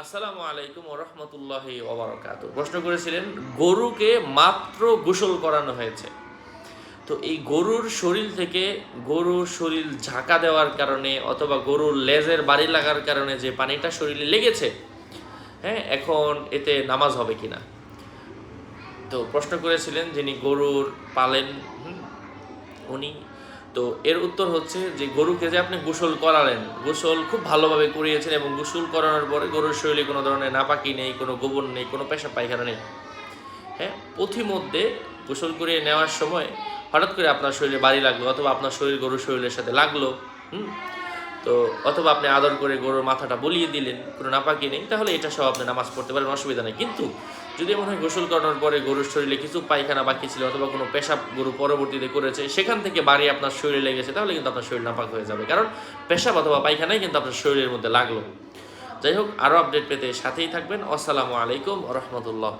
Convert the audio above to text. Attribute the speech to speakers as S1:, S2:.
S1: আসসালামু আলাইকুম ওয়া রাহমাতুল্লাহি ওয়া বারাকাতুহু। প্রশ্ন করেছিলেন গরুকে মাত্র গোসল করানো হয়েছে, তো এই গরুর শরীর থেকে গরুর শরীর ঝাঁকা দেওয়ার কারণে অথবা গরুর লেজের বাড়ি লাগার কারণে যে পানিটা শরীরে লেগেছে, হ্যাঁ, এখন এতে নামাজ হবে কিনা। তো প্রশ্ন করেছিলেন যিনি গরুর পালেন, উনি। তো এর উত্তর হচ্ছে যে গরুকে যে আপনি গোসল করালেন, গোসল খুব ভালোভাবে করিয়েছেন এবং গোসল করানোর পরে গরুর শরীরে কোনো ধরনের নাপাকি নেই, কোনো গোবর নেই, কোনো পেশাব পায়খানা নেই, হ্যাঁ, পথিমধ্যে গোসল করিয়ে নেওয়ার সময় হঠাৎ করে আপনার শরীরে বাড়ি লাগলো অথবা আপনার শরীর গরুর শরীরের সাথে লাগলো, তো অথবা আপনি আদর করে গরুর মাথাটা বলিয়ে দিলেন, কোনো নাপাকি নেই, তাহলে এটা সব আপনি নামাজ পড়তে পারেন, অসুবিধা নেই। কিন্তু যদি মনে হয় গোসল করানোর পরে গরুর শরীরে কিছু পায়খানা বাকি ছিল অথবা কোনো পেশাব গরু পরবর্তীতে করেছে, সেখান থেকে বাড়ি আপনার শরীরে লেগেছে, তাহলে কিন্তু আপনার শরীর নাপাক হয়ে যাবে, কারণ পেশাব অথবা পায়খানাই কিন্তু আপনার শরীরের মধ্যে লাগলো। যাই হোক, আরও আপডেট পেতে সাথেই থাকবেন। আসসালামু আলাইকুম ওয়া রাহমাতুল্লাহ।